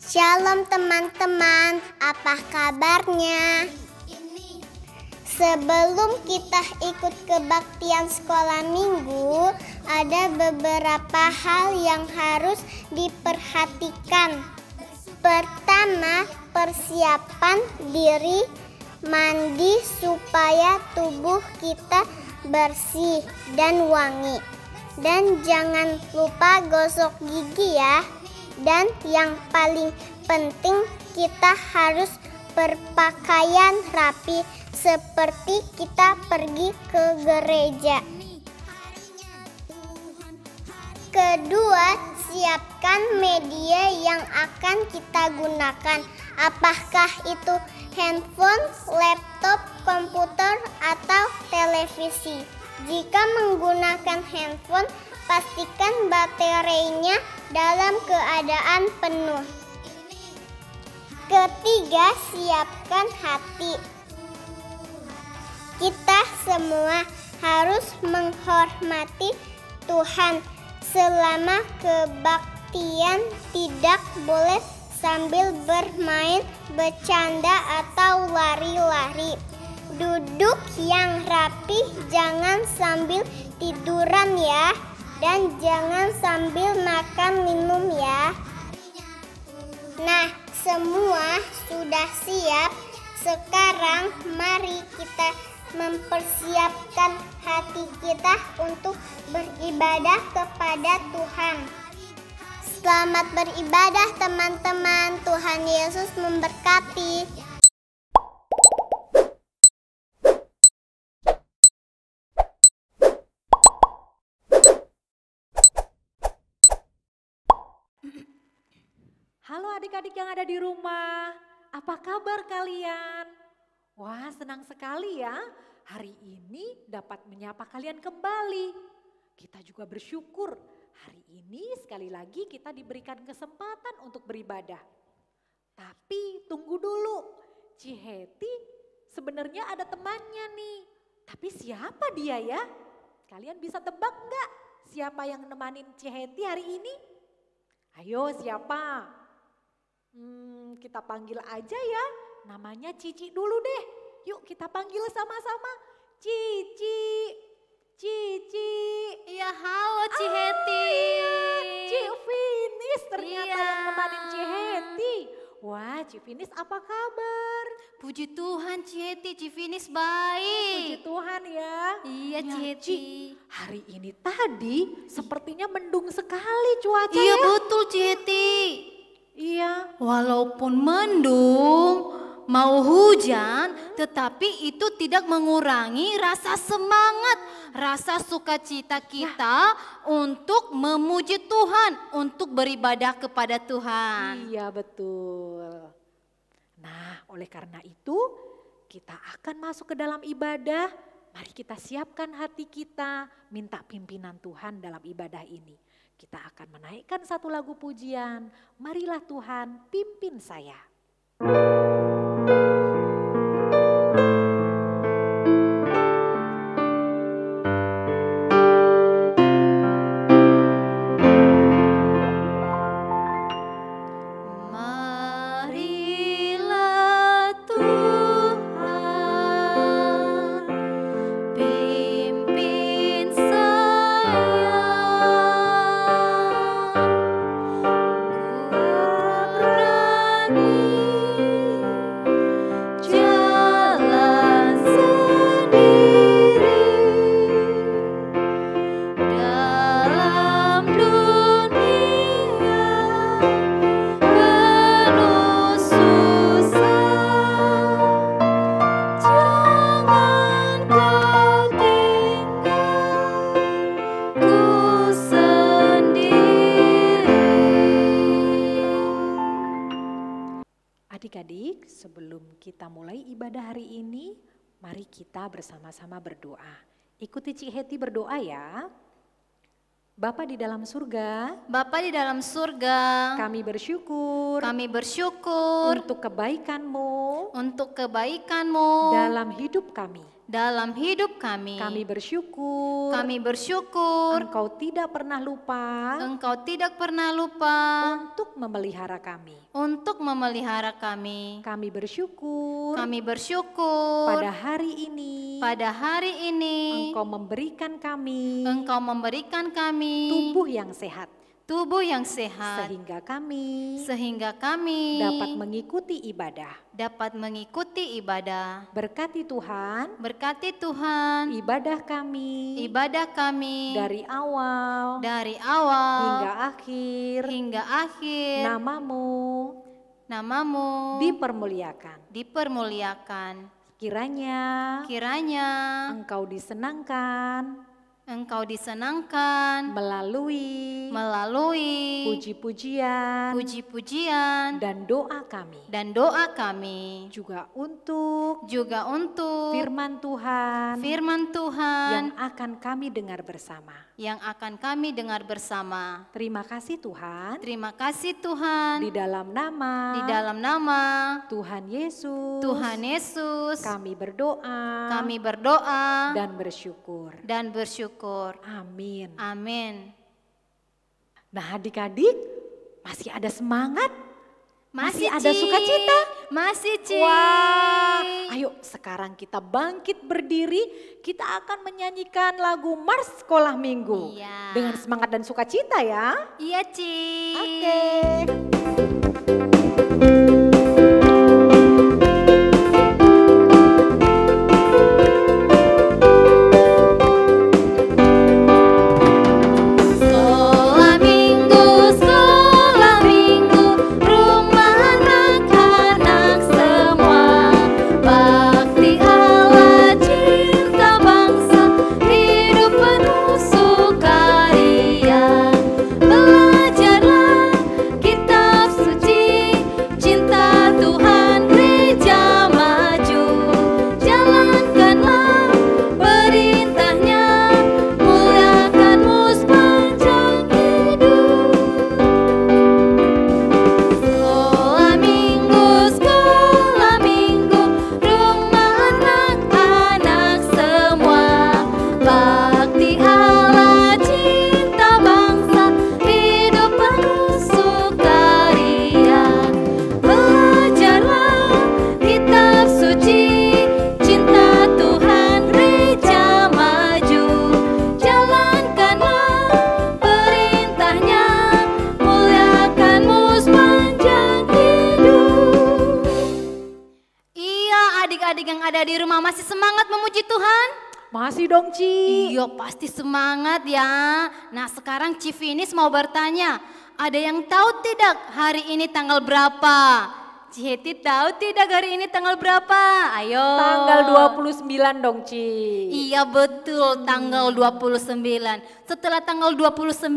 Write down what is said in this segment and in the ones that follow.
Shalom teman-teman, apa kabarnya? Sebelum kita ikut kebaktian sekolah minggu, ada beberapa hal yang harus diperhatikan. Pertama, persiapan diri, mandi supaya tubuh kita bersih dan wangi. Dan jangan lupa gosok gigi ya. Dan yang paling penting, kita harus berpakaian rapi seperti kita pergi ke gereja. Kedua, siapkan media yang akan kita gunakan. Apakah itu handphone, laptop, komputer, atau televisi? Jika menggunakan handphone, pastikan baterainya dalam keadaan penuh. Ketiga, siapkan hati. Kita semua harus menghormati Tuhan. Selama kebaktian tidak boleh sambil bermain, bercanda, atau lari-lari. Duduk yang rapi, jangan sambil tiduran ya. Dan jangan sambil makan minum ya. Nah, semua sudah siap. Sekarang mari kita mempersiapkan hati kita untuk beribadah kepada Tuhan. Selamat beribadah teman-teman. Tuhan Yesus memberkati. Halo adik-adik yang ada di rumah, apa kabar kalian? Wah, senang sekali ya, hari ini dapat menyapa kalian kembali. Kita juga bersyukur hari ini sekali lagi kita diberikan kesempatan untuk beribadah. Tapi tunggu dulu, Ciheti sebenarnya ada temannya nih. Tapi siapa dia ya? Kalian bisa tebak nggak siapa yang nemanin Ciheti hari ini? Ayo siapa? Kita panggil aja ya, namanya Cici dulu deh. Yuk kita panggil sama-sama. Cici, Cici. Iya, halo Ciheti. Cifinis ternyata Iya. yang nemanin Ciheti. Wah, Cifinis apa kabar? Puji Tuhan Ciheti, Cifinis baik. Puji Tuhan ya. Iya Ya, Ciheti. Ci, hari ini tadi sepertinya mendung sekali cuaca Iya ya. betul Ciheti. Iya. Walaupun mendung, mau hujan, tetapi itu tidak mengurangi rasa semangat, rasa sukacita kita untuk memuji Tuhan, untuk beribadah kepada Tuhan. Iya betul. Nah, oleh karena itu kita akan masuk ke dalam ibadah. Mari kita siapkan hati kita, minta pimpinan Tuhan dalam ibadah ini. Kita akan menaikkan satu lagu pujian. Marilah Tuhan pimpin saya. Marilah Tuhan pimpin saya, ku berani jalan sendiri dalam dunia penuh susah. Jangan kau tinggalku sendiri. Adik-adik, sebelum kita mulai ibadah hari ini, mari kita bersama-sama berdoa. Ikuti Cik Heti berdoa ya. Bapa di dalam surga, Bapa di dalam surga, kami bersyukur kami bersyukur untuk kebaikan-Mu untuk kebaikan-Mu dalam hidup kami. dalam hidup kami. Kami bersyukur Kami bersyukur Engkau tidak pernah lupa Engkau tidak pernah lupa untuk memelihara kami. untuk memelihara kami. Kami bersyukur Kami bersyukur pada hari ini pada hari ini Engkau memberikan kami Engkau memberikan kami tubuh yang sehat tubuh yang sehat sehingga kami dapat mengikuti ibadah. Berkati Tuhan ibadah kami dari awal hingga akhir namamu dipermuliakan. Kiranya Engkau disenangkan melalui puji-pujian dan doa kami juga untuk firman Tuhan yang akan kami dengar bersama. Terima kasih Tuhan di dalam nama Tuhan Yesus kami berdoa dan bersyukur. Amin. Nah adik-adik, masih ada semangat? Masih ada Ci. sukacita? Masih, Ci. Wah, ayo sekarang kita bangkit berdiri, kita akan menyanyikan lagu Mars Sekolah Minggu. Iya. Dengan semangat dan sukacita ya. Iya, Ci. Oke. Sekolah minggu, rumah anak-anak semua. Bakti Allah, cinta bangsa, hidup penuh sukaria. Belajarlah kitab suci, cinta Tuhan gereja maju. Jalankanlah perintahnya, muliakanmu sepanjang hidup. Sekolah minggu, rumah anak-anak semua. Bakti Allah, cinta bangsa, hidup penuh sukaria. Belajarlah kitab suci, cinta Tuhan gereja maju. Jalankanlah perintahnya, muliakanmu sepanjang hidup. Iya, adik-adik yang ada di rumah masih semangat memuji Tuhan? Masih dong Ci. Iya, pasti semangat ya. Nah, sekarang Civinis mau bertanya, ada yang tahu tidak hari ini tanggal berapa? Ciheti tahu tidak hari ini tanggal berapa? Ayo. Tanggal 29 dong Ci. Iya betul, tanggal 29. Setelah tanggal 29,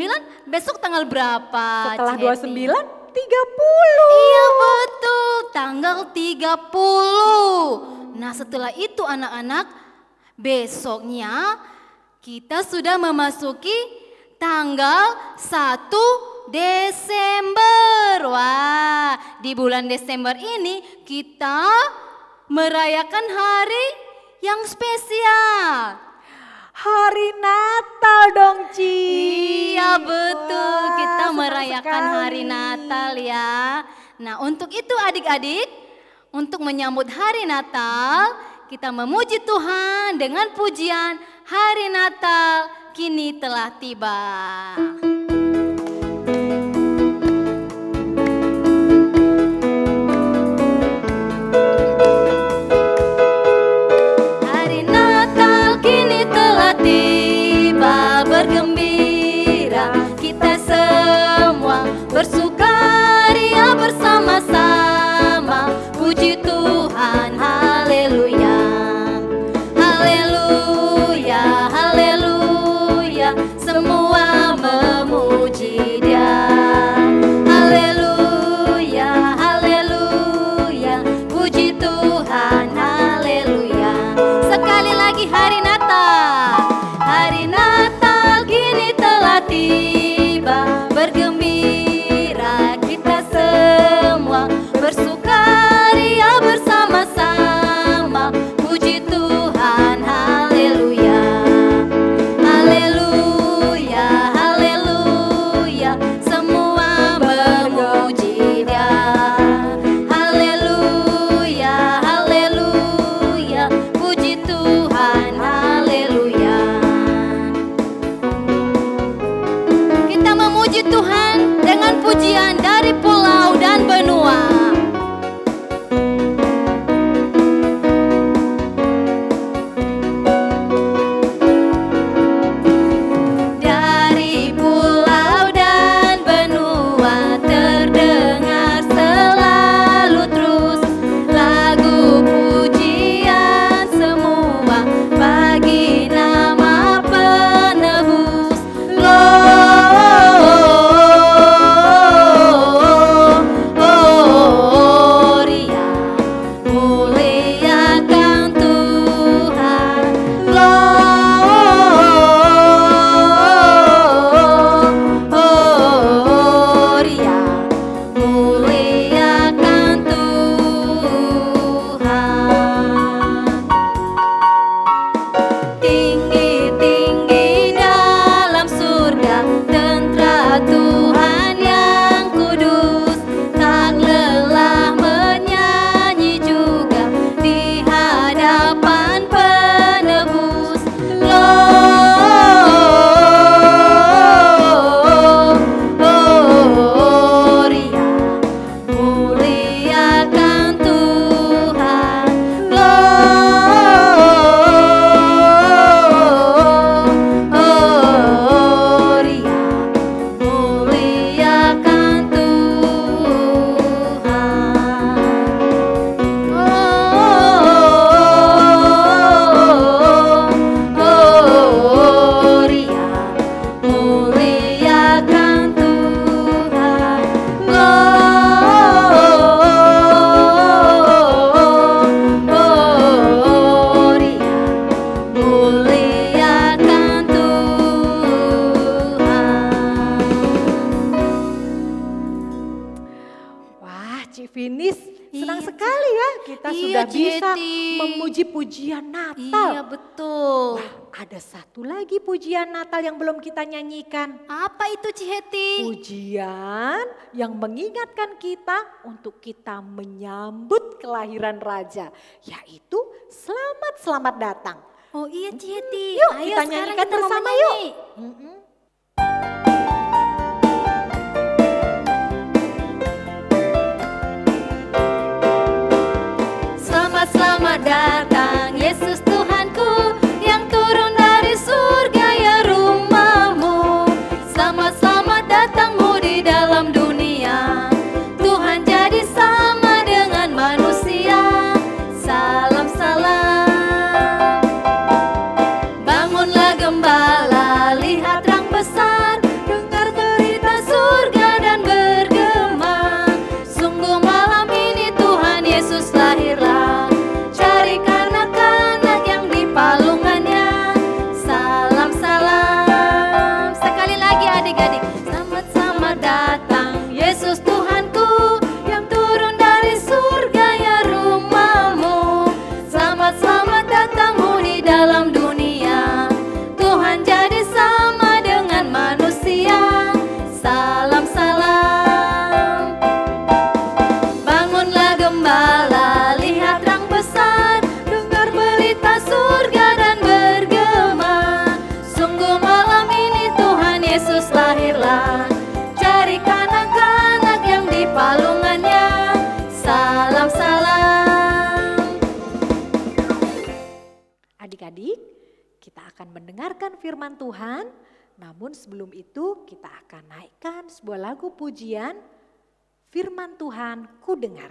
besok tanggal berapa? Setelah Ciheti? 29, 30. Iya betul, tanggal 30. Nah setelah itu anak-anak, besoknya kita sudah memasuki tanggal 1 Desember. Wah, di bulan Desember ini kita merayakan hari yang spesial. Hari Natal dong Ci. Iya betul, Wah, kita senang merayakan sekali. hari Natal ya. Nah untuk itu adik-adik, untuk menyambut hari Natal, kita memuji Tuhan dengan pujian Hari Natal kini telah tiba. Hari Natal kini telah tiba, bergembira kita semua, bersukaria bersama-sama, puji Tuhan, haleluya. Haleluya, haleluya, semua memuji Dia. Haleluya, haleluya, puji Tuhan, haleluya. Sekali lagi hari Natal. Hari Natal kini telah tiba, bergembira kita semua, bersukaria bersama-sama, puji Tuhan, memuji Tuhan dengan pujian dari pulau dan benua. Sudah bisa memuji pujian Natal. Iya betul. Wah, ada satu lagi pujian Natal yang belum kita nyanyikan. Apa itu Ciheti? Pujian yang mengingatkan kita untuk kita menyambut kelahiran Raja. Yaitu selamat datang. Oh iya Ciheti. Yuk ayo kita nyanyikan bersama yuk. Selamat datang Yesus Tuhanku yang turun dari surga ya rumahmu. Selamat datangmu di dalam dunia. Tuhan jadi sama dengan manusia. Salam. Bangunlah gembala, lihat terang besar. Dengar berita surga dan bergema. Sungguh malam ini Tuhan Yesus lahirlah. Adik-adik, kita akan mendengarkan firman Tuhan, namun sebelum itu kita akan naikkan sebuah lagu pujian, Firman Tuhan Ku Dengar.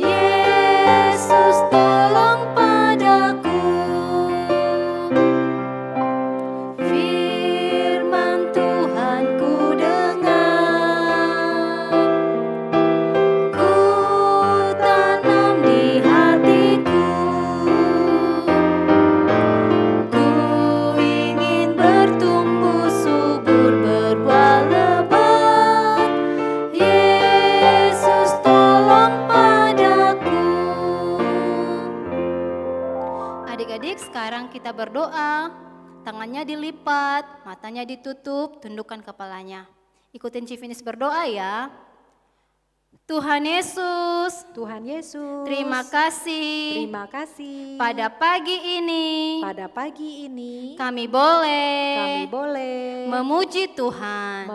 Yesus kita berdoa, tangannya dilipat, matanya ditutup, tundukkan kepalanya. Ikutin Civinis berdoa ya. Tuhan Yesus, Tuhan Yesus, terima kasih. terima kasih. Pada pagi ini, kami boleh memuji Tuhan.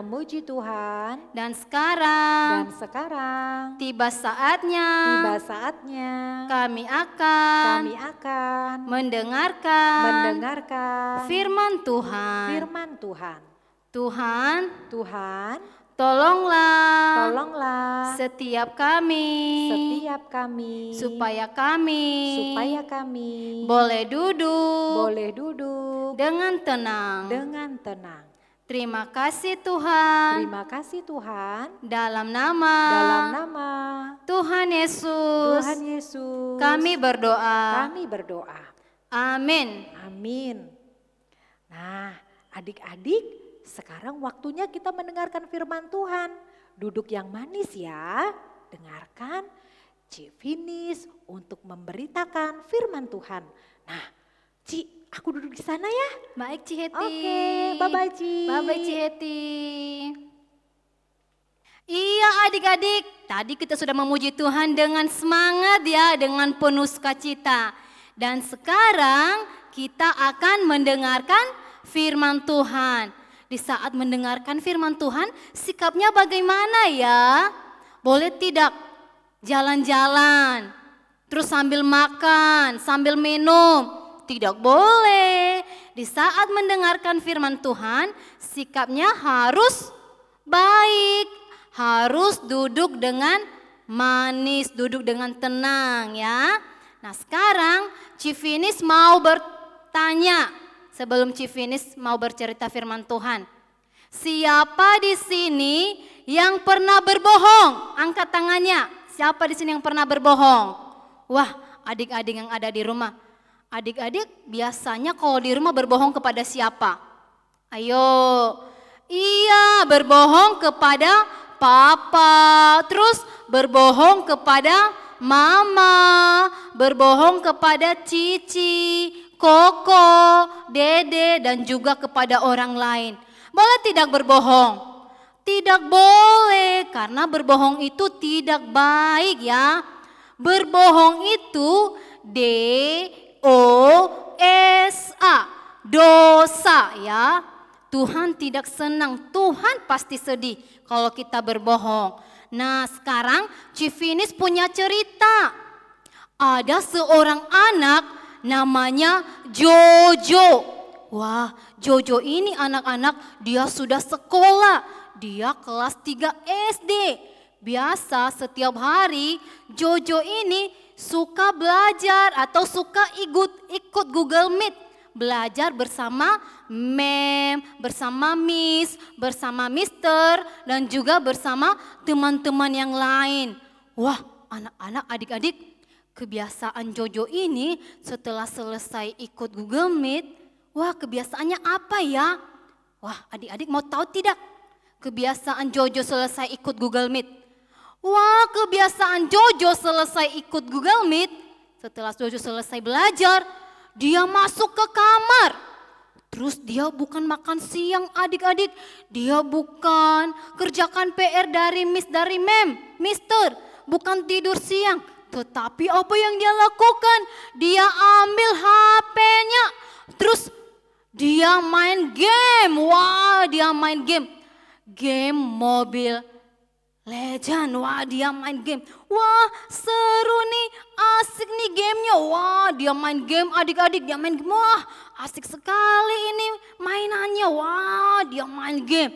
Dan sekarang, tiba saatnya kami akan mendengarkan firman Tuhan. Tuhan, tolonglah setiap kami supaya kami boleh duduk dengan tenang. Terima kasih Tuhan. Dalam nama Tuhan Yesus, kami berdoa. Amin. Nah, adik-adik, sekarang waktunya kita mendengarkan firman Tuhan. Duduk yang manis ya. Dengarkan Civinis untuk memberitakan firman Tuhan. Nah, Ci, aku duduk di sana ya. Baik Ci Heti. Oke, bye-bye Ci. Bye-bye Ci Heti. Iya adik-adik, tadi kita sudah memuji Tuhan dengan semangat ya, dengan penuh sukacita. Dan sekarang kita akan mendengarkan firman Tuhan. Di saat mendengarkan firman Tuhan, sikapnya bagaimana ya? Boleh tidak jalan-jalan, terus sambil makan, sambil minum? Tidak boleh. Di saat mendengarkan firman Tuhan, sikapnya harus baik, harus duduk dengan manis, duduk dengan tenang ya. Nah sekarang Civinis mau bertanya. Sebelum Civinis mau bercerita firman Tuhan. Siapa di sini yang pernah berbohong? Angkat tangannya. Siapa di sini yang pernah berbohong? Wah, adik-adik yang ada di rumah. Adik-adik biasanya kalau di rumah berbohong kepada siapa? Ayo. Iya, berbohong kepada papa. Terus berbohong kepada mama. Berbohong kepada cici, koko, dede, dan juga kepada orang lain. Boleh tidak berbohong? Tidak boleh, karena berbohong itu tidak baik ya. Berbohong itu D-O-S-A, dosa ya. Tuhan tidak senang, Tuhan pasti sedih kalau kita berbohong. Nah sekarang Civinis punya cerita. Ada seorang anak namanya Jojo. Wah, Jojo ini anak-anak dia sudah sekolah. Dia kelas 3 SD. Biasa setiap hari Jojo ini suka belajar atau suka ikut Google Meet. Belajar bersama Mem, bersama Miss, bersama Mister, dan juga bersama teman-teman yang lain. Wah, anak-anak, adik-adik, kebiasaan Jojo ini setelah selesai ikut Google Meet, wah kebiasaannya apa ya? Wah adik-adik mau tahu tidak? Kebiasaan Jojo selesai ikut Google Meet. Wah kebiasaan Jojo selesai ikut Google Meet, setelah Jojo selesai belajar, dia masuk ke kamar. Terus dia bukan makan siang adik-adik, dia bukan kerjakan PR dari Miss, dari Mem, Mister, bukan tidur siang. Tetapi apa yang dia lakukan? Dia ambil HP-nya, terus dia main game. Wah dia main game, game Mobile Legend. Wah dia main game, wah seru nih, asik nih gamenya. Wah dia main game adik-adik, dia main game. Wah asik sekali ini mainannya. Wah dia main game.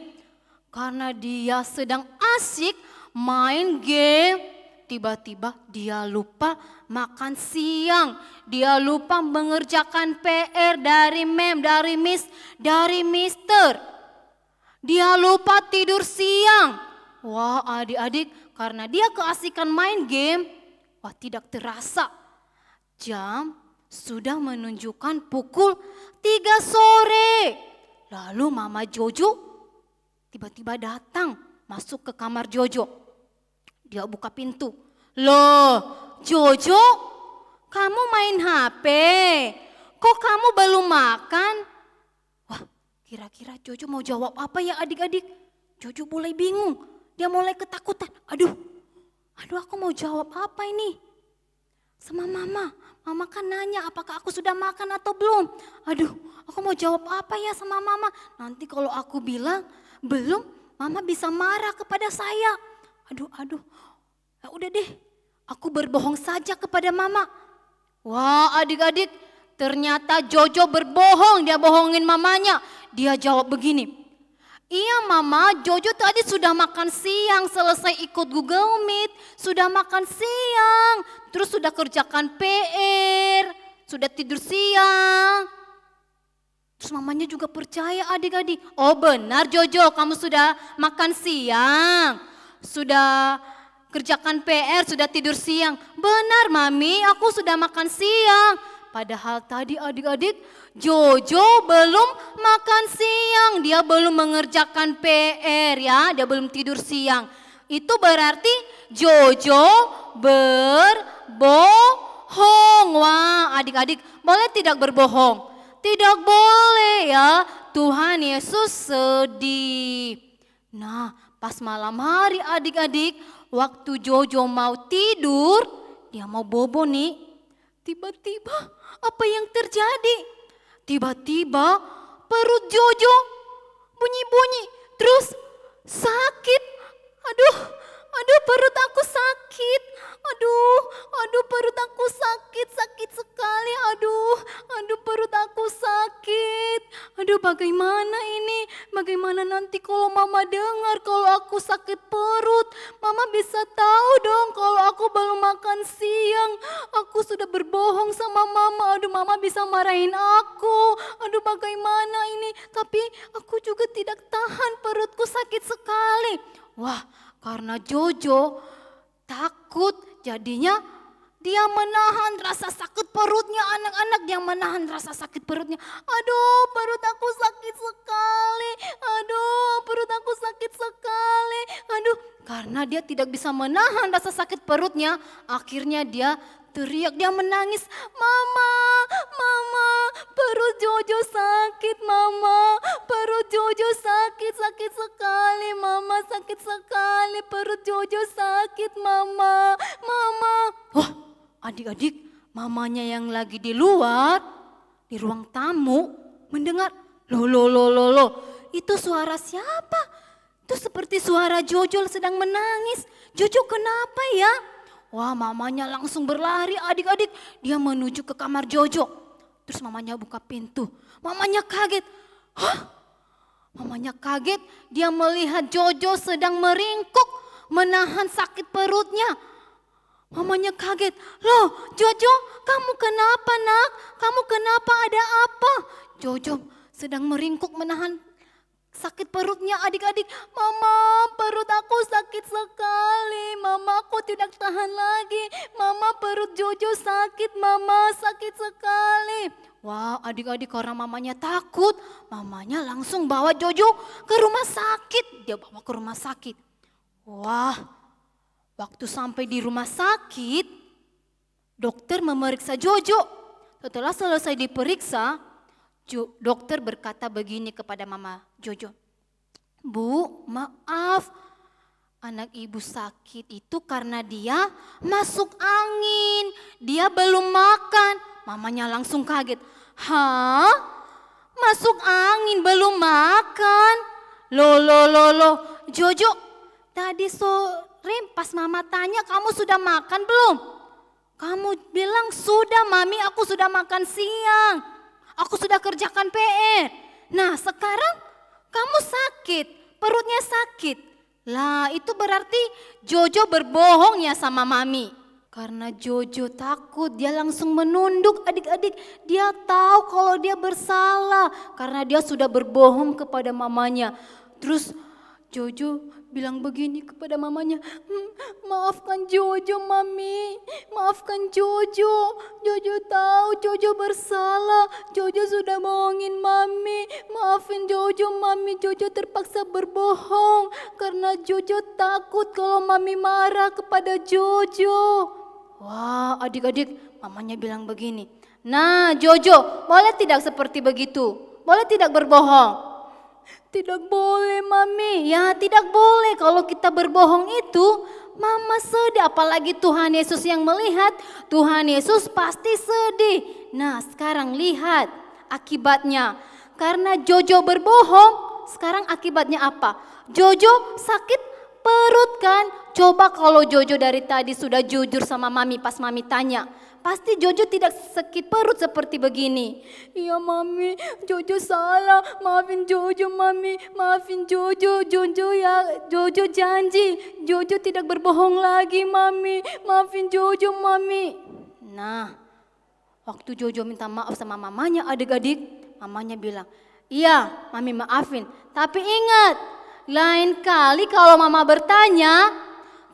Karena dia sedang asik main game, tiba-tiba dia lupa makan siang. Dia lupa mengerjakan PR dari Mem, dari Miss, dari Mister. Dia lupa tidur siang. Wah adik-adik, karena dia keasikan main game, wah tidak terasa jam sudah menunjukkan pukul 3 sore. Lalu Mama Jojo tiba-tiba datang masuk ke kamar Jojo. Dia buka pintu. Loh Jojo, kamu main HP? kok kamu belum makan? Wah, kira-kira Jojo mau jawab apa ya adik-adik? Jojo mulai bingung, dia mulai ketakutan. Aduh aku mau jawab apa ini? Sama mama kan nanya apakah aku sudah makan atau belum. Aduh, aku mau jawab apa ya sama mama? Nanti kalau aku bilang belum, mama bisa marah kepada saya. Aduh, ya udah deh, aku berbohong saja kepada mama. Wah adik-adik, ternyata Jojo berbohong, dia bohongin mamanya. Dia jawab begini, iya mama, Jojo tadi sudah makan siang, selesai ikut Google Meet, sudah makan siang, terus sudah kerjakan PR, sudah tidur siang. Terus mamanya juga percaya adik-adik, oh benar Jojo, kamu sudah makan siang, sudah kerjakan PR, sudah tidur siang. Benar mami, aku sudah makan siang. Padahal tadi adik-adik Jojo belum makan siang, dia belum mengerjakan PR ya, dia belum tidur siang. Itu berarti Jojo berbohong. Wah adik-adik, boleh tidak berbohong? Tidak boleh ya, Tuhan Yesus sedih. Nah pas malam hari adik-adik, waktu Jojo mau tidur, dia mau bobo nih. Tiba-tiba apa yang terjadi? Tiba-tiba perut Jojo bunyi-bunyi, terus sakit. Aduh perut aku sakit. Aduh perut aku sakit sekali. Aduh perut aku sakit. Aduh bagaimana ini? Bagaimana nanti kalau mama dengar kalau aku sakit perut? Mama bisa tahu dong kalau aku belum makan siang. Aku sudah berbohong sama mama. Aduh mama bisa marahin aku. Aduh bagaimana ini? Tapi aku juga tidak tahan, perutku sakit sekali. Wah, karena Jojo takut, jadinya dia menahan rasa sakit perutnya. Anak-anak dia menahan rasa sakit perutnya. Aduh perut aku sakit sekali. Aduh perut aku sakit sekali. Aduh, karena dia tidak bisa menahan rasa sakit perutnya, akhirnya dia teriak, dia menangis. Mama, perut Jojo sakit mama. Perut Jojo sakit sekali mama, sakit sekali. Perut Jojo sakit mama. Wah adik-adik, mamanya yang lagi di luar, di ruang tamu mendengar, loh, itu suara siapa? Itu seperti suara Jojo sedang menangis. Jojo kenapa ya? Wah mamanya langsung berlari adik-adik, dia menuju ke kamar Jojo. Terus mamanya buka pintu, mamanya kaget. Hah? Mamanya kaget, dia melihat Jojo sedang meringkuk, menahan sakit perutnya. Mamanya kaget, loh Jojo kamu kenapa nak? Kamu kenapa, ada apa? Jojo sedang meringkuk menahan sakit perutnya adik-adik. Mama perut aku sakit sekali. Mama aku tidak tahan lagi. Mama perut Jojo sakit mama, sakit sekali. Wah adik-adik karena mamanya takut, mamanya langsung bawa Jojo ke rumah sakit. Dia bawa ke rumah sakit. Wah waktu sampai di rumah sakit, dokter memeriksa Jojo. Setelah selesai diperiksa, dokter berkata begini kepada mama Jojo. Bu, maaf, anak ibu sakit itu karena dia masuk angin, dia belum makan. Mamanya langsung kaget. Hah? Masuk angin belum makan? Loh, Jojo, tadi sore pas mama tanya kamu sudah makan belum? Kamu bilang sudah mami, aku sudah makan siang. Aku sudah kerjakan PR. Nah sekarang kamu sakit, perutnya sakit. Lah itu berarti Jojo berbohong ya sama mami. Karena Jojo takut, dia langsung menunduk adik-adik. Dia tahu kalau dia bersalah karena dia sudah berbohong kepada mamanya. Terus Jojo bilang begini kepada mamanya, maafkan Jojo mami, maafkan Jojo. Jojo tahu Jojo bersalah, Jojo sudah bohongin mami. Maafin Jojo mami, Jojo terpaksa berbohong karena Jojo takut kalau mami marah kepada Jojo. Wah adik-adik, mamanya bilang begini, Nah, Jojo, boleh tidak seperti begitu? Boleh tidak berbohong? Tidak boleh, Mami. Ya, tidak boleh. Kalau kita berbohong itu, Mama sedih. Apalagi Tuhan Yesus yang melihat, Tuhan Yesus pasti sedih. Nah, sekarang lihat akibatnya. Karena Jojo berbohong, sekarang akibatnya apa? Jojo sakit perut kan? Coba kalau Jojo dari tadi sudah jujur sama Mami pas Mami tanya. Pasti Jojo tidak sakit perut seperti begini. Iya Mami, Jojo salah. Maafin Jojo Mami, maafin Jojo. Jojo janji. Jojo tidak berbohong lagi Mami. Maafin Jojo Mami. Nah, waktu Jojo minta maaf sama mamanya adik-adik, mamanya bilang, iya Mami maafin. Tapi ingat, lain kali kalau Mama bertanya,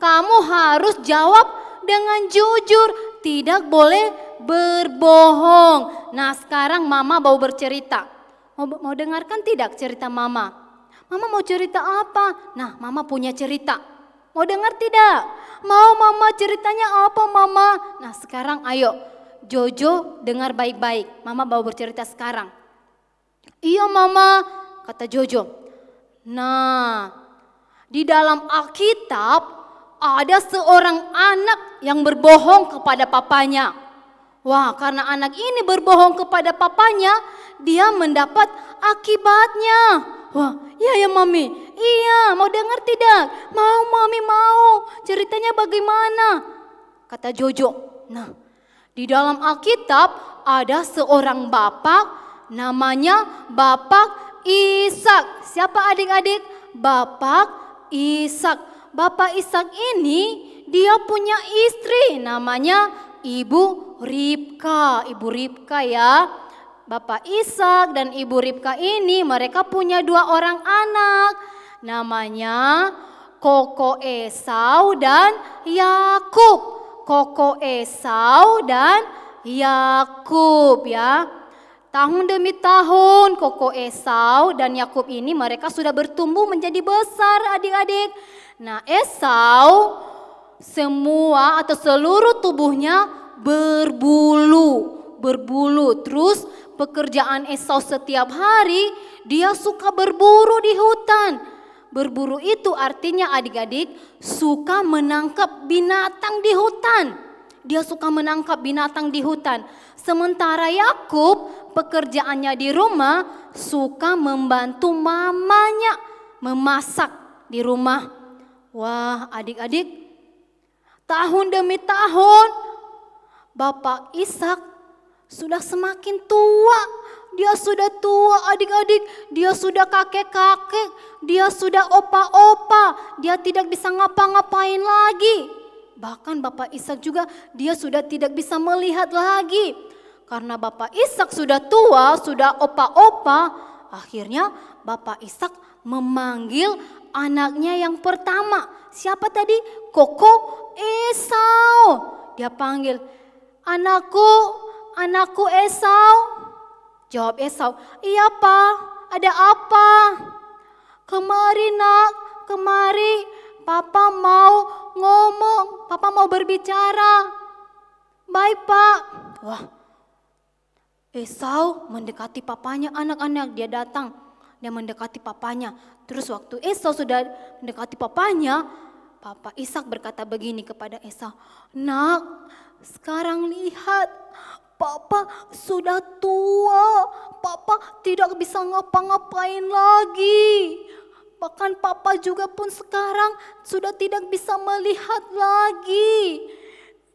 kamu harus jawab dengan jujur. Tidak boleh berbohong. Nah sekarang Mama mau bercerita. Mau dengarkan tidak cerita Mama? Mama mau cerita apa? Nah Mama punya cerita. Mau dengar tidak? Mau Mama ceritanya apa Mama? Nah sekarang ayo Jojo dengar baik-baik. Mama mau bercerita sekarang. Iya Mama, kata Jojo. Nah di dalam Alkitab ada seorang anak yang berbohong kepada papanya. Wah, karena anak ini berbohong kepada papanya, dia mendapat akibatnya. Wah, iya ya Mami. Iya, mau dengar tidak? Mau Mami mau. Ceritanya bagaimana? Kata Jojo. Nah, di dalam Alkitab ada seorang bapak namanya Bapak Ishak. Siapa adik-adik? Bapak Ishak. Bapak Ishak ini dia punya istri namanya Ibu Ribka. Ibu Ribka ya. Bapak Ishak dan Ibu Ribka ini mereka punya 2 orang anak. Namanya Koko Esau dan Yakub. Koko Esau dan Yakub ya. Tahun demi tahun Koko Esau dan Yakub ini mereka sudah bertumbuh menjadi besar adik-adik. Nah Esau semua atau seluruh tubuhnya berbulu. Terus pekerjaan Esau setiap hari dia suka berburu di hutan. Berburu itu artinya adik-adik suka menangkap binatang di hutan. Dia suka menangkap binatang di hutan. Sementara Yakub pekerjaannya di rumah suka membantu mamanya memasak di rumah. Wah adik-adik, tahun demi tahun Bapak Ishak sudah semakin tua. Dia sudah tua adik-adik, dia sudah kakek-kakek, dia sudah opa-opa, dia tidak bisa ngapa-ngapain lagi. Bahkan Bapak Ishak juga dia sudah tidak bisa melihat lagi. Karena Bapak Ishak sudah tua, sudah opa-opa, akhirnya Bapak Ishak memanggil anaknya yang pertama. Siapa tadi? Koko Esau. Dia panggil, anakku Esau. Jawab Esau, iya Pak, ada apa? Kemari nak, kemari. Papa mau ngomong, Papa mau berbicara. Baik Pak. Wah, Esau mendekati papanya, anak-anak dia datang. Dia mendekati papanya. Terus waktu Esau sudah mendekati papanya, Papa Ishak berkata begini kepada Esau, nak, sekarang lihat, Papa sudah tua, Papa tidak bisa ngapa-ngapain lagi. Bahkan Papa juga pun sekarang sudah tidak bisa melihat lagi.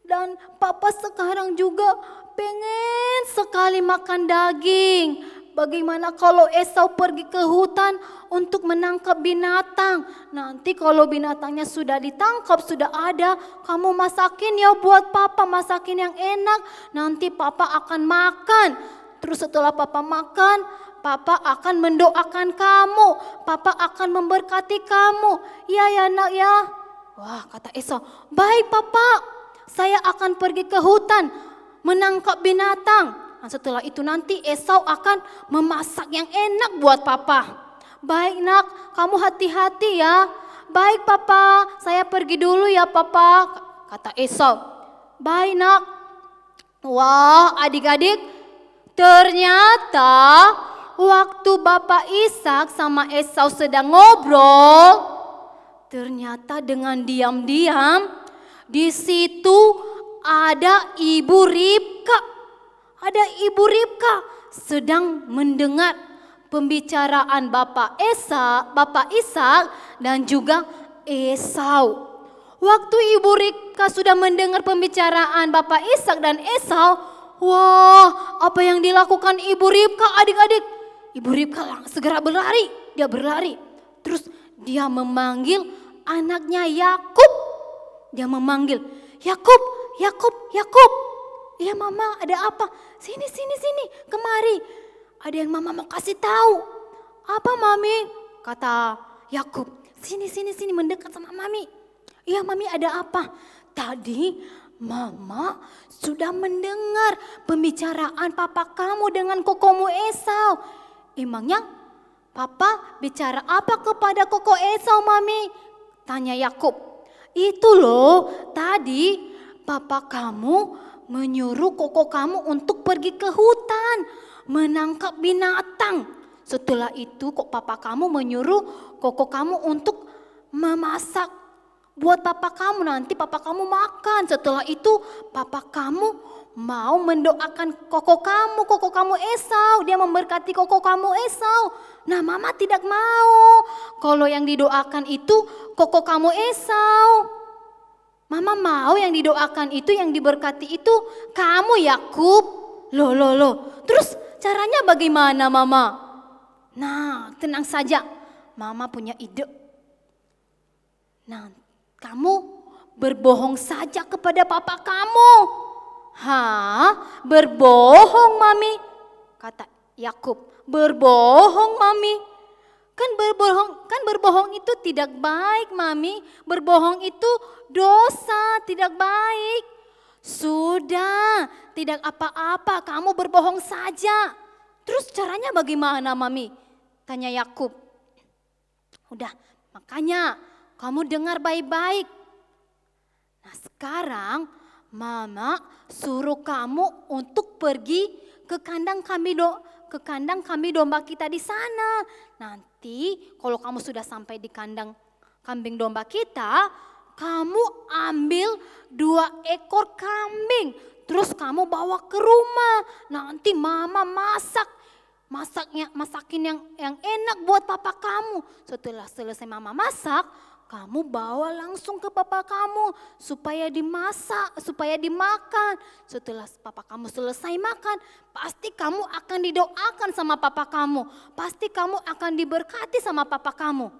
Dan Papa sekarang juga pengen sekali makan daging. Bagaimana kalau Esau pergi ke hutan untuk menangkap binatang? Nanti kalau binatangnya sudah ditangkap, sudah ada, kamu masakin ya buat Papa, masakin yang enak. Nanti Papa akan makan. Terus setelah Papa makan, Papa akan mendoakan kamu. Papa akan memberkati kamu. Ya nak ya. Wah kata Esau, baik Papa, saya akan pergi ke hutan menangkap binatang. Nah, setelah itu nanti Esau akan memasak yang enak buat Papa. Baik nak, kamu hati-hati ya. Baik Papa, saya pergi dulu ya Papa, kata Esau. Baik nak. Wah, adik-adik, ternyata waktu Bapak Ishak sama Esau sedang ngobrol, ternyata dengan diam-diam di situ ada Ibu Ribka. Ada Ibu Ribka sedang mendengar pembicaraan Bapak Ishak dan juga Esau. Waktu Ibu Ribka sudah mendengar pembicaraan Bapak Ishak dan Esau, wah, apa yang dilakukan Ibu Ribka adik-adik? Ibu Ribka segera berlari, dia berlari. Terus dia memanggil anaknya Yakub. Dia memanggil, Yakub, Yakub, Yakub. Iya mama, ada apa? Sini, kemari. Ada yang mama mau kasih tahu. Apa mami? Kata Yakub, sini, mendekat sama mami. Iya mami, ada apa? Tadi mama sudah mendengar pembicaraan papa kamu dengan kokomu Esau. Emangnya papa bicara apa kepada koko Esau mami? Tanya Yakub. Itu loh, tadi papa kamu menyuruh koko kamu untuk pergi ke hutan menangkap binatang. Setelah itu kok papa kamu menyuruh koko kamu untuk memasak buat papa kamu, nanti papa kamu makan. Setelah itu papa kamu mau mendoakan koko kamu Esau. Dia memberkati koko kamu Esau. Nah mama tidak mau kalau yang didoakan itu koko kamu Esau. Mama mau yang didoakan itu, yang diberkati itu kamu Yakub. Loh. Terus caranya bagaimana mama? Nah tenang saja, mama punya ide. Nah, kamu berbohong saja kepada papa kamu. Hah? Berbohong mami? Kata Yakub. Berbohong mami? Kan berbohong itu tidak baik mami. Berbohong itu dosa, tidak baik. Sudah, tidak apa-apa, kamu berbohong saja. Terus caranya bagaimana mami? Tanya Yakub. Udah, makanya kamu dengar baik-baik. Nah sekarang mama suruh kamu untuk pergi ke kandang kambing domba kita di sana. Nanti kalau kamu sudah sampai di kandang kambing domba kita, kamu ambil 2 ekor kambing. Terus kamu bawa ke rumah. Nanti mama masakin yang enak buat papa kamu. Setelah selesai mama masak, kamu bawa langsung ke papa kamu supaya dimakan. Setelah papa kamu selesai makan, pasti kamu akan didoakan sama papa kamu. Pasti kamu akan diberkati sama papa kamu.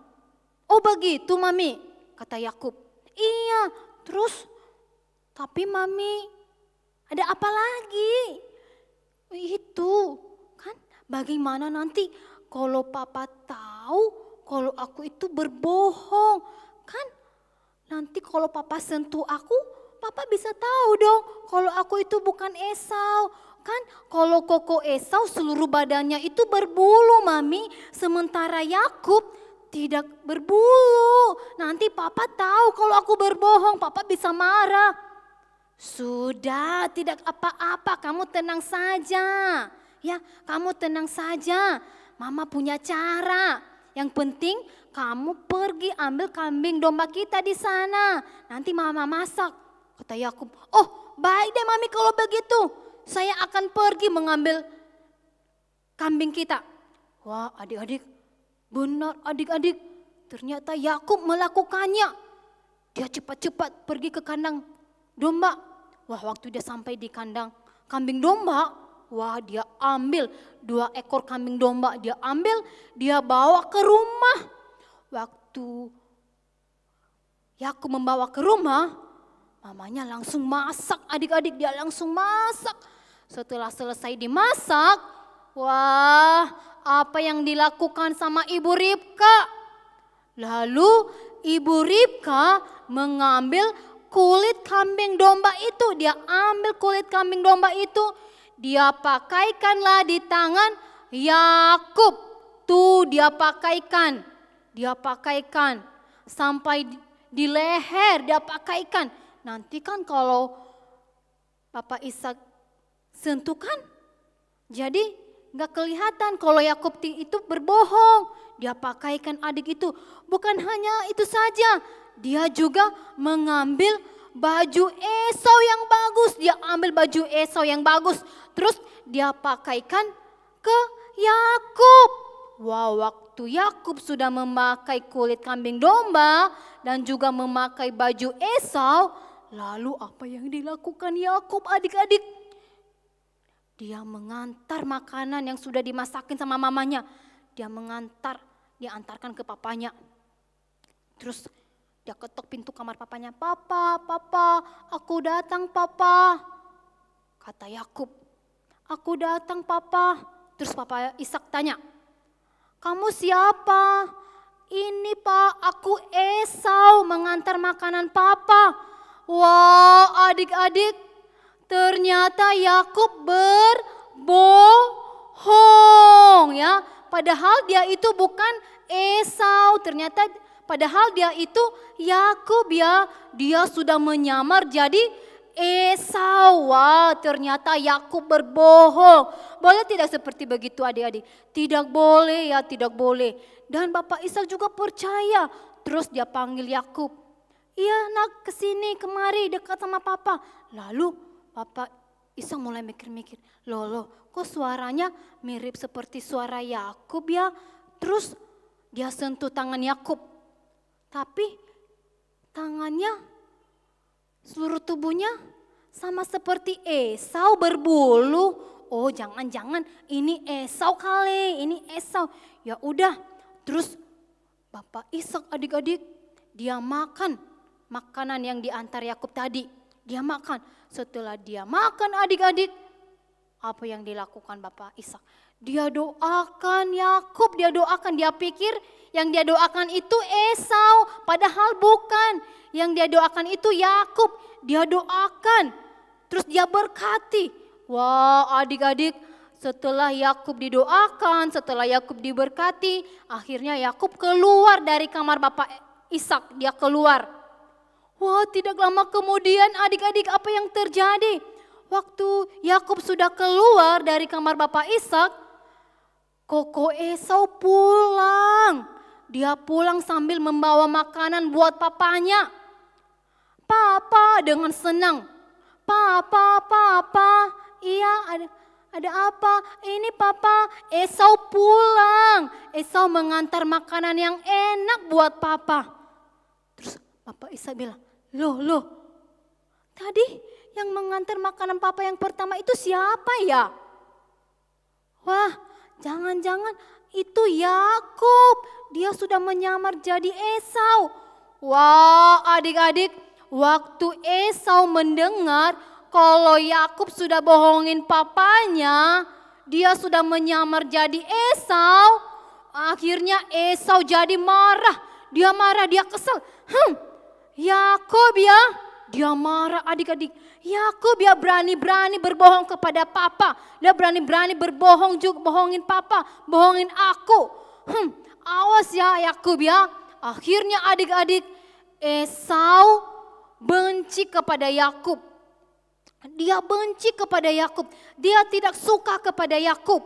Oh begitu mami, kata Yakub. Iya, terus tapi mami ada apa lagi? Itu kan bagaimana nanti kalau papa tahu kalau aku itu berbohong, kan nanti kalau papa sentuh aku, papa bisa tahu dong kalau aku itu bukan Esau. Kan kalau koko Esau seluruh badannya itu berbulu mami, sementara Yakub tidak berbulu. Nanti papa tahu kalau aku berbohong, papa bisa marah. Sudah, tidak apa-apa, kamu tenang saja. Ya, kamu tenang saja. Mama punya cara. Yang penting kamu pergi ambil kambing domba kita di sana. Nanti mama masak. Kata Yakub, oh baik deh mami kalau begitu. Saya akan pergi mengambil kambing kita. Wah adik-adik, benar adik-adik. Ternyata Yakub melakukannya. Dia cepat-cepat pergi ke kandang domba. Wah waktu dia sampai di kandang kambing domba, wah dia ambil 2 ekor kambing domba, dia bawa ke rumah. Waktu Yakub membawa ke rumah, mamanya langsung masak adik-adik, dia langsung masak. Setelah selesai dimasak, wah apa yang dilakukan sama Ibu Ribka? Lalu Ibu Ribka mengambil kulit kambing domba itu, dia ambil kulit kambing domba itu, dia pakaikanlah di tangan Yakub. Tuh dia pakaikan sampai di leher dia pakaikan. Nanti kan kalau Bapak Ishak sentuh kan? Jadi gak kelihatan kalau Yakub itu berbohong. Dia pakaikan adik itu. Bukan hanya itu saja, dia juga mengambil baju Esau yang bagus. Dia ambil baju Esau yang bagus, terus dia pakaikan ke Yakub. Wow, waktu Yakub sudah memakai kulit kambing domba dan juga memakai baju Esau, lalu apa yang dilakukan Yakub adik-adik? Dia mengantar makanan yang sudah dimasakin sama mamanya. Dia antarkan ke papanya. Terus dia ketok pintu kamar papanya. Papa, aku datang papa. Kata Yakub, aku datang papa. Terus papa Ishak tanya, kamu siapa? Ini pak, aku Esau mengantar makanan papa. Wah adik-adik, ternyata Yakub berbohong ya. Padahal dia itu bukan Esau. Ternyata padahal dia itu Yakub ya. Dia sudah menyamar jadi Esau. Wah, ternyata Yakub berbohong. Boleh tidak seperti begitu adik-adik? Tidak boleh ya, tidak boleh. Dan Bapak Ishak juga percaya. Terus dia panggil Yakub. Iya nak, kesini kemari dekat sama papa. Lalu Bapak Ishak mulai mikir-mikir, loh, kok suaranya mirip seperti suara Yakub ya? Terus dia sentuh tangan Yakub, tapi tangannya, seluruh tubuhnya sama seperti Esau berbulu. Oh jangan-jangan ini Esau kali, ini Esau. Ya udah, terus Bapak Ishak adik-adik, dia makan makanan yang diantar Yakub tadi. Dia makan. Setelah dia makan adik-adik, apa yang dilakukan Bapak Ishak? Dia doakan Yakub, dia pikir yang dia doakan itu Esau, padahal bukan. Yang dia doakan itu Yakub, dia doakan. Terus dia berkati. Wah adik-adik, setelah Yakub didoakan, setelah Yakub diberkati, akhirnya Yakub keluar dari kamar Bapak Ishak, dia keluar. Wah, tidak lama kemudian adik-adik apa yang terjadi? Waktu Yakub sudah keluar dari kamar Bapak Ishak, koko Esau pulang. Dia pulang sambil membawa makanan buat papanya. Papa dengan senang. Papa, iya ada apa? Ini papa, Esau pulang. Esau mengantar makanan yang enak buat papa. Terus Bapak Ishak bilang, Loh, tadi yang mengantar makanan papa yang pertama itu siapa ya? Wah, jangan-jangan itu Yakub. Dia sudah menyamar jadi Esau. Wah, adik-adik, waktu Esau mendengar kalau Yakub sudah bohongin papanya, dia sudah menyamar jadi Esau. Akhirnya Esau jadi marah. Dia marah, dia kesel. Yakub ya, dia marah adik-adik. Yakub ya berani-berani berbohong kepada papa. Dia berani-berani berbohong juga, bohongin papa, bohongin aku. Awas ya Yakub ya. Akhirnya adik-adik, Esau benci kepada Yakub. Dia benci kepada Yakub. Dia tidak suka kepada Yakub.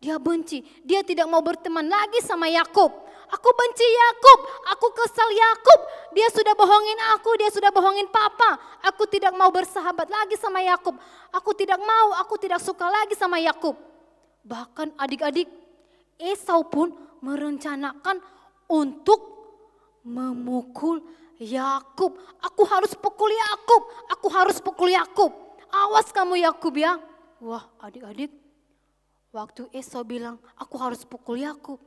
Dia benci. Dia tidak mau berteman lagi sama Yakub. Aku benci Yakub, aku kesal Yakub. Dia sudah bohongin aku, dia sudah bohongin papa. Aku tidak mau bersahabat lagi sama Yakub. Aku tidak mau, aku tidak suka lagi sama Yakub. Bahkan adik-adik, Esau pun merencanakan untuk memukul Yakub. Aku harus pukul Yakub, aku harus pukul Yakub. Awas kamu Yakub ya. Wah adik-adik, waktu Esau bilang aku harus pukul Yakub,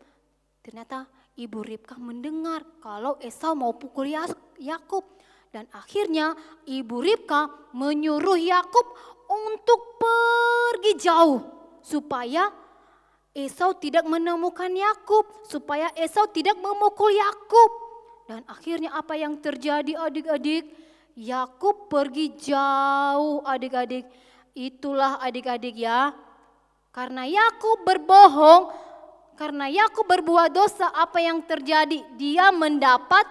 ternyata Ibu Ribka mendengar kalau Esau mau pukul Yakub. Dan akhirnya Ibu Ribka menyuruh Yakub untuk pergi jauh. Supaya Esau tidak menemukan Yakub. Supaya Esau tidak memukul Yakub. Dan akhirnya apa yang terjadi adik-adik? Yakub pergi jauh adik-adik. Itulah adik-adik ya. Karena Yakub berbohong. Karena Yakub berbuat dosa, apa yang terjadi? Dia mendapat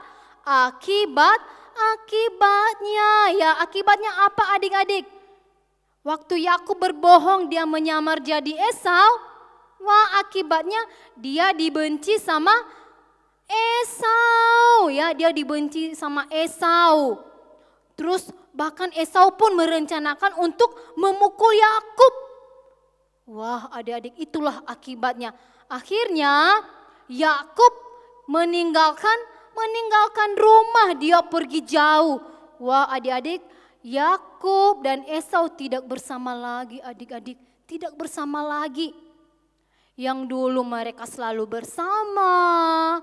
akibatnya. Ya, akibatnya apa adik-adik? Waktu Yakub berbohong dia menyamar jadi Esau, wah akibatnya dia dibenci sama Esau ya, dia dibenci sama Esau. Terus bahkan Esau pun merencanakan untuk memukul Yakub. Wah, adik-adik, itulah akibatnya. Akhirnya Yakub meninggalkan rumah, dia pergi jauh. Wah, adik-adik, Yakub dan Esau tidak bersama lagi, adik-adik, tidak bersama lagi. Yang dulu mereka selalu bersama,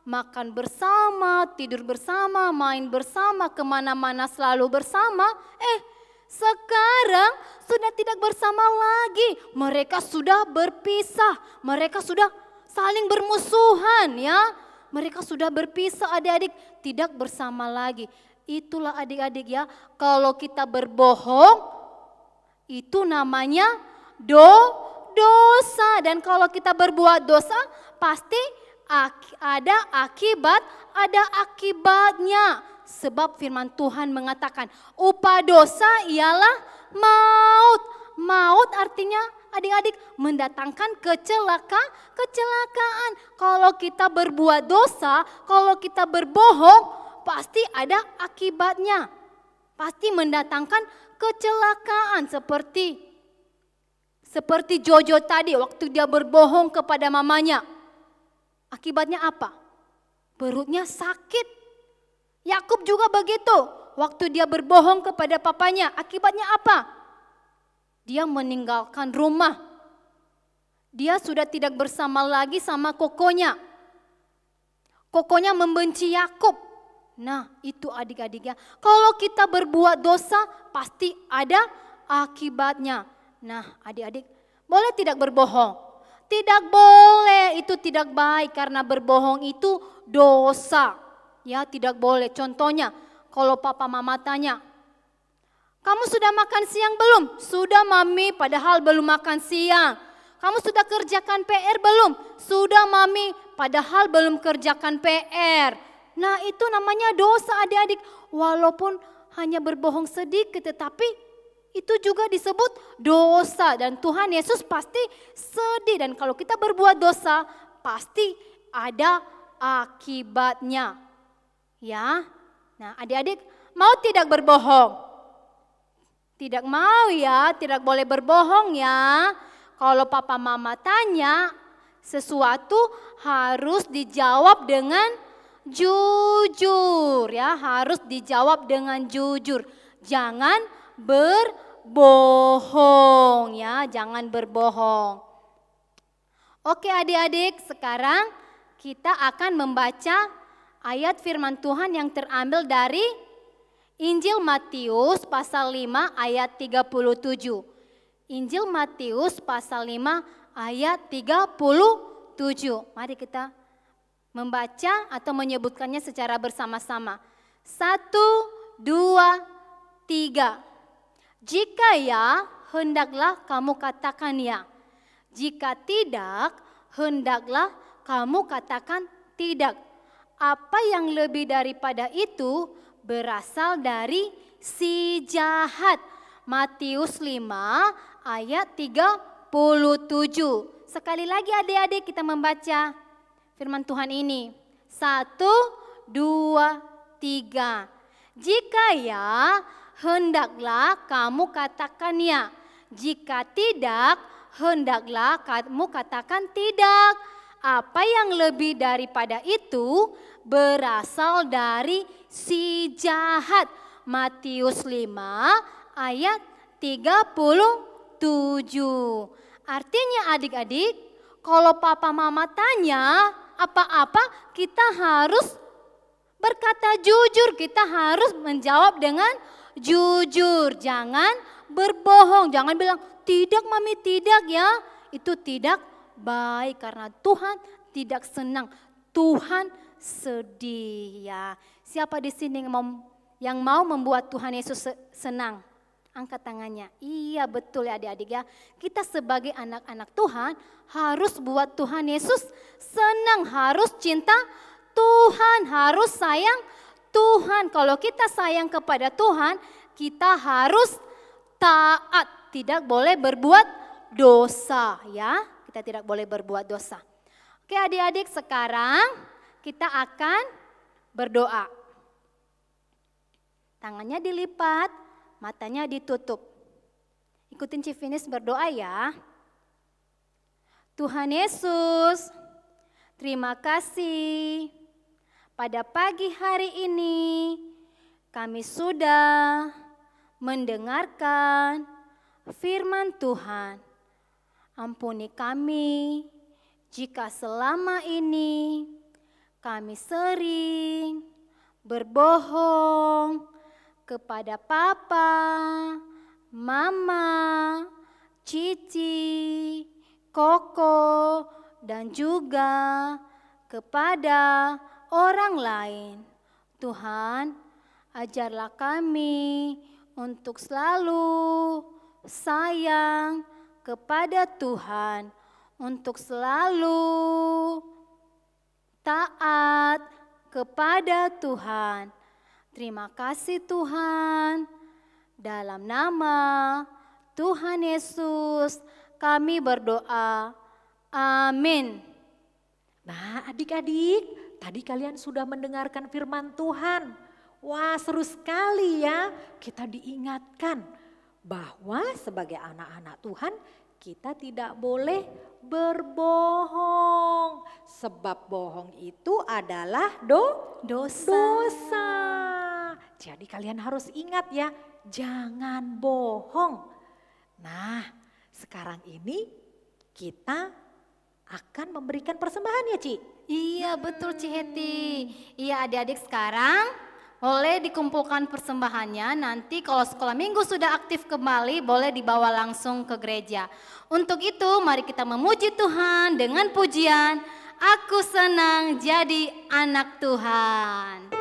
makan bersama, tidur bersama, main bersama, kemana-mana selalu bersama. Sekarang sudah tidak bersama lagi. Mereka sudah berpisah, mereka sudah saling bermusuhan ya. Mereka sudah berpisah, adik-adik, tidak bersama lagi. Itulah adik-adik ya, kalau kita berbohong itu namanya dosa. Dan kalau kita berbuat dosa pasti ada akibatnya. Sebab firman Tuhan mengatakan upah dosa ialah maut. Maut artinya adik-adik mendatangkan kecelakaan. Kalau kita berbuat dosa, kalau kita berbohong pasti ada akibatnya. Pasti mendatangkan kecelakaan seperti Jojo tadi waktu dia berbohong kepada mamanya. Akibatnya apa? Perutnya sakit. Yakub juga begitu. Waktu dia berbohong kepada papanya, akibatnya apa? Dia meninggalkan rumah. Dia sudah tidak bersama lagi sama kokonya. Kokonya membenci Yakub. Nah, itu adik-adik ya. Kalau kita berbuat dosa, pasti ada akibatnya. Nah, adik-adik, boleh tidak berbohong? Tidak boleh, itu tidak baik karena berbohong itu dosa. Ya, tidak boleh. Contohnya, kalau papa mama tanya, kamu sudah makan siang belum? Sudah mami, padahal belum makan siang. Kamu sudah kerjakan PR belum? Sudah mami, padahal belum kerjakan PR. Nah, itu namanya dosa adik-adik. Walaupun hanya berbohong sedikit, tetapi itu juga disebut dosa. Dan Tuhan Yesus pasti sedih. Dan kalau kita berbuat dosa, pasti ada akibatnya. Ya, nah adik-adik mau tidak berbohong? Tidak mau ya, tidak boleh berbohong ya. Kalau papa mama tanya sesuatu harus dijawab dengan jujur ya, harus dijawab dengan jujur. Jangan berbohong ya, jangan berbohong. Oke adik-adik, sekarang kita akan membaca ayat firman Tuhan yang terambil dari Injil Matius pasal 5 ayat 37. Injil Matius pasal 5 ayat 37. Mari kita membaca atau menyebutkannya secara bersama-sama. 1, 2, 3. Jika ya, hendaklah kamu katakan ya. Jika tidak, hendaklah kamu katakan tidak. Apa yang lebih daripada itu berasal dari si jahat. Matius 5 ayat 37. Sekali lagi adik-adik kita membaca firman Tuhan ini. 1, 2, 3. Jika ya, hendaklah kamu katakan ya. Jika tidak, hendaklah kamu katakan tidak. Apa yang lebih daripada itu berasal dari si jahat. Matius 5 ayat 37. Artinya adik-adik, kalau papa mama tanya apa-apa kita harus berkata jujur. Kita harus menjawab dengan jujur. Jangan berbohong, jangan bilang tidak mami, tidak ya. Itu tidak baik karena Tuhan tidak senang. Tuhan sedih ya. Siapa di sini yang mau membuat Tuhan Yesus senang? Angkat tangannya. Iya betul ya adik-adik ya. Kita sebagai anak-anak Tuhan harus buat Tuhan Yesus senang. Harus cinta Tuhan, harus sayang Tuhan. Kalau kita sayang kepada Tuhan, kita harus taat. tidak boleh berbuat dosa ya. Kita tidak boleh berbuat dosa. Oke adik-adik, sekarang kita akan berdoa. Tangannya dilipat, matanya ditutup. Ikutin Civinis berdoa ya. Tuhan Yesus, terima kasih. Pada pagi hari ini kami sudah mendengarkan firman Tuhan. Ampuni kami jika selama ini kami sering berbohong kepada papa, mama, cici, koko, dan juga kepada orang lain. Tuhan, ajarlah kami untuk selalu sayang kepada Tuhan, untuk selalu taat kepada Tuhan. Terima kasih Tuhan. Dalam nama Tuhan Yesus kami berdoa. Amin. Nah adik-adik, tadi kalian sudah mendengarkan firman Tuhan. Wah seru sekali ya, kita diingatkan bahwa sebagai anak-anak Tuhan kita tidak boleh berbohong. Sebab bohong itu adalah dosa. Jadi kalian harus ingat ya, jangan bohong. Nah sekarang ini kita akan memberikan persembahan ya Ci? Iya betul Ci Heti. Iya adik-adik, sekarang boleh dikumpulkan persembahannya. Nanti kalau sekolah minggu sudah aktif kembali boleh dibawa langsung ke gereja. Untuk itu mari kita memuji Tuhan dengan pujian Aku Senang Jadi Anak Tuhan.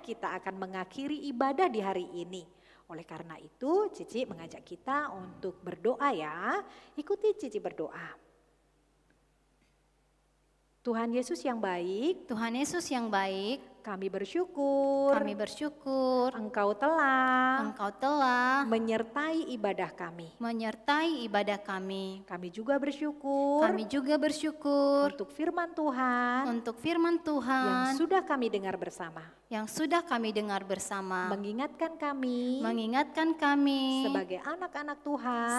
Kita akan mengakhiri ibadah di hari ini. Oleh karena itu, Cici mengajak kita untuk berdoa ya. Ikuti Cici berdoa. Tuhan Yesus yang baik, Tuhan Yesus yang baik, kami bersyukur Engkau telah menyertai ibadah kami. Kami juga bersyukur untuk firman Tuhan yang sudah kami dengar bersama. Mengingatkan kami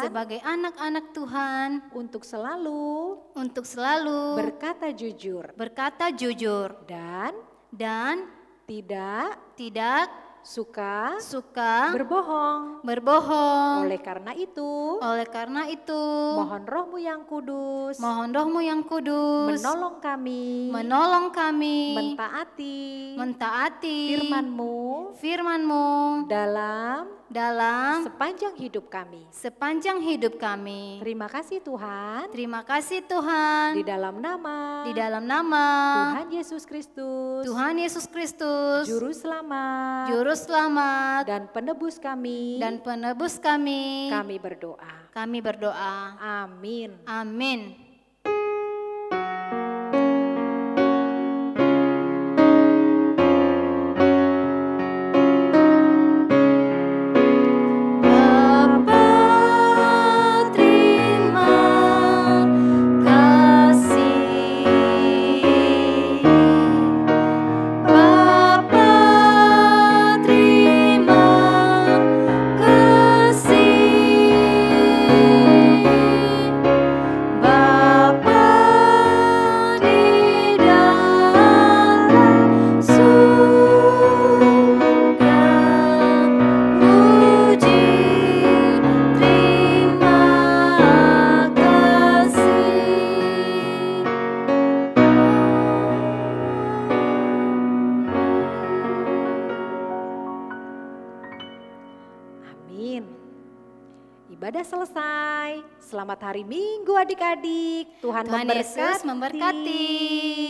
sebagai anak-anak Tuhan untuk selalu berkata jujur dan tidak suka berbohong. berbohong. Oleh karena itu, mohon Roh-Mu yang kudus menolong kami mentaati firman-Mu dalam sepanjang hidup kami. Terima kasih Tuhan. Tuhan. Di dalam nama Tuhan Yesus Kristus, Juru Selamat dan Penebus kami. Kami berdoa. Amin. Amin. Ibadah selesai. Selamat hari Minggu adik-adik. Tuhan Yesus memberkati.